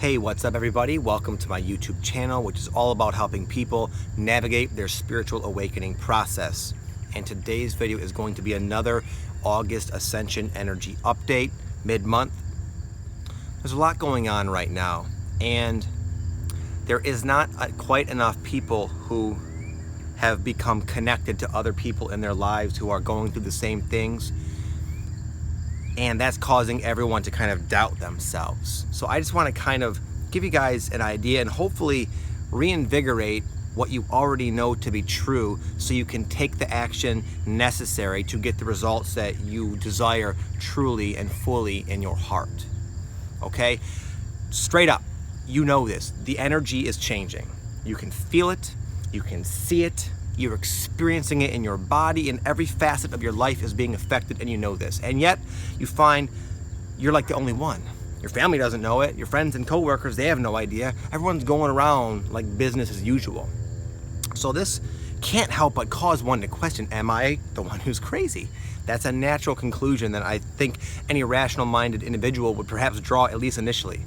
Hey, what's up everybody? Welcome to my YouTube channel, which is all about helping people navigate their spiritual awakening process. And today's video is going to be another August Ascension energy update, mid-month. There's a lot going on right now, and there is not quite enough people who have become connected to other people in their lives who are going through the same things. And that's causing everyone to kind of doubt themselves. So I just want to kind of give you guys an idea and hopefully reinvigorate what you already know to be true so you can take the action necessary to get the results that you desire truly and fully in your heart. Okay? Straight up, you know this. The energy is changing. You can feel it. You can see it. You're experiencing it in your body, and every facet of your life is being affected, and you know this. And yet, you find you're like the only one. Your family doesn't know it. Your friends and coworkers, they have no idea. Everyone's going around like business as usual. So this can't help but cause one to question, am I the one who's crazy? That's a natural conclusion that I think any rational-minded individual would perhaps draw, at least initially.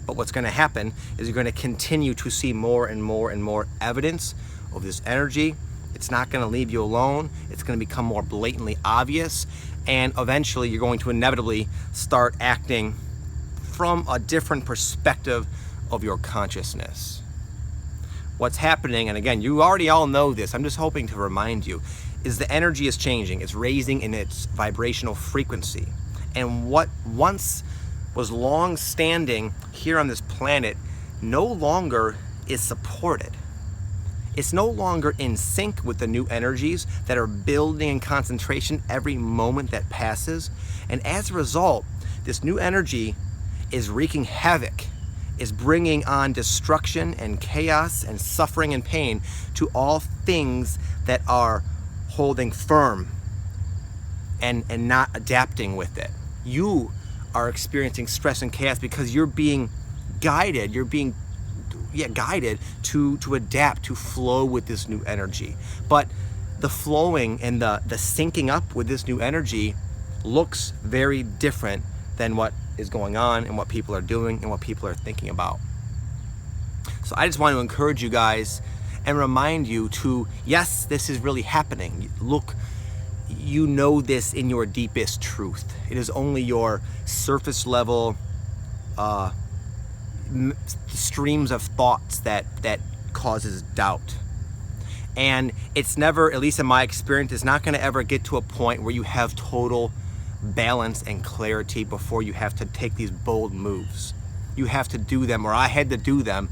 But what's going to happen is you're going to continue to see more and more and more evidence of this energy. It's not going to leave you alone. It's going to become more blatantly obvious, and eventually you're going to inevitably start acting from a different perspective of your consciousness. What's happening, and again, you already all know this, I'm just hoping to remind you, is the energy is changing. It's raising in its vibrational frequency. And what once was long standing here on this planet no longer is supported. It's no longer in sync with the new energies that are building in concentration every moment that passes. And as a result, this new energy is wreaking havoc, is bringing on destruction and chaos and suffering and pain to all things that are holding firm and not adapting with it. You are experiencing stress and chaos because you're being guided, guided to adapt, to flow with this new energy. But the flowing and the syncing up with this new energy looks very different than what is going on and what people are doing and what people are thinking about. So I just want to encourage you guys and remind you to, yes, this is really happening. Look, you know this in your deepest truth. It is only your surface level streams of thoughts that causes doubt. And it's never, at least in my experience, it's not going to ever get to a point where you have total balance and clarity before you have to take these bold moves. You have to do them, or I had to do them,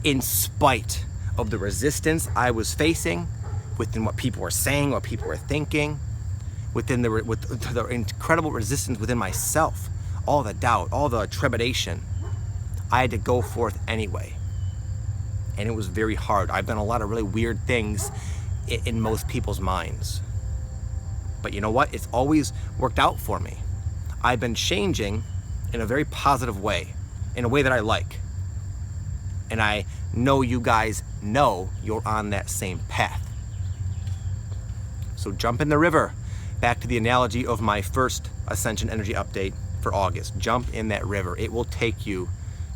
in spite of the resistance I was facing within what people were saying, what people were thinking, with the incredible resistance within myself, all the doubt, all the trepidation. I had to go forth anyway. And it was very hard. I've done a lot of really weird things in most people's minds. But you know what? It's always worked out for me. I've been changing in a very positive way, in a way that I like. And I know you guys know you're on that same path. So jump in the river. Back to the analogy of my first Ascension energy update for August. Jump in that river. It will take you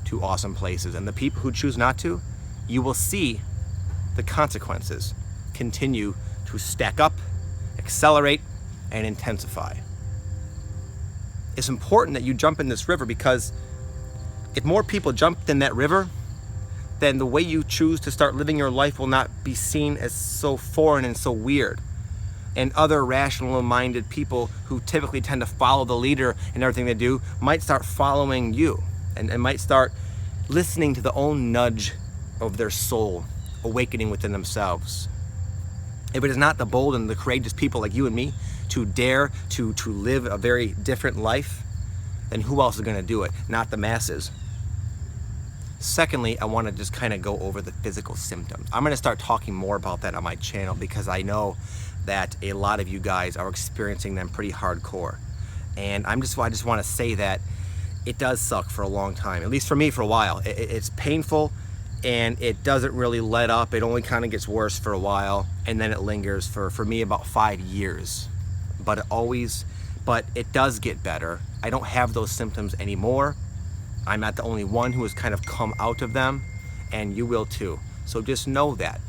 to awesome places. And the people who choose not to, you will see the consequences continue to stack up, accelerate, and intensify. It's important that you jump in this river, because if more people jumped in that river, then the way you choose to start living your life will not be seen as so foreign and so weird. And other rational-minded people who typically tend to follow the leader in everything they do might start following you and might start listening to the own nudge of their soul awakening within themselves. If it is not the bold and the courageous people like you and me to dare to live a very different life, then who else is going to do it? Not the masses. Secondly, I want to just kind of go over the physical symptoms. I'm going to start talking more about that on my channel, because I know that a lot of you guys are experiencing them pretty hardcore. And I just want to say that it does suck for a long time, at least for me for a while. It's painful, and it doesn't really let up. It only kind of gets worse for a while, and then it lingers for me about 5 years. But it does get better. I don't have those symptoms anymore. I'm not the only one who has kind of come out of them, and you will too. So just know that.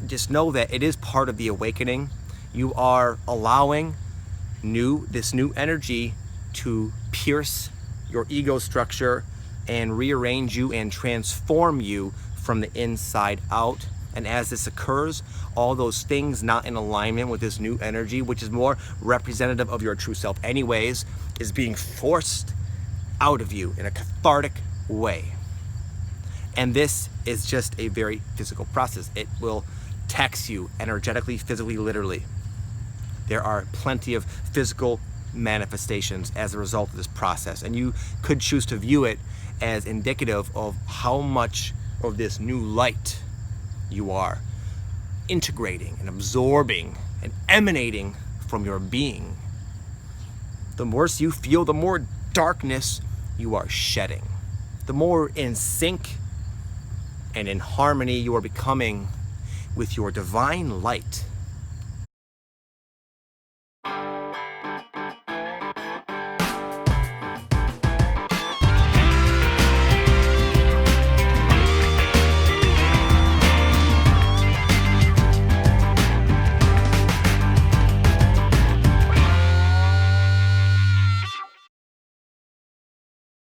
Just know that it is part of the awakening. You are allowing this new energy to pierce your ego structure and rearrange you and transform you from the inside out. And as this occurs, all those things not in alignment with this new energy, which is more representative of your true self anyways, is being forced out of you in a cathartic way. And this is just a very physical process. It will tax you energetically, physically, literally. There are plenty of physical manifestations as a result of this process, and you could choose to view it as indicative of how much of this new light you are integrating and absorbing and emanating from your being. The worse you feel, the more darkness you are shedding. The more in sync and in harmony you are becoming with your divine light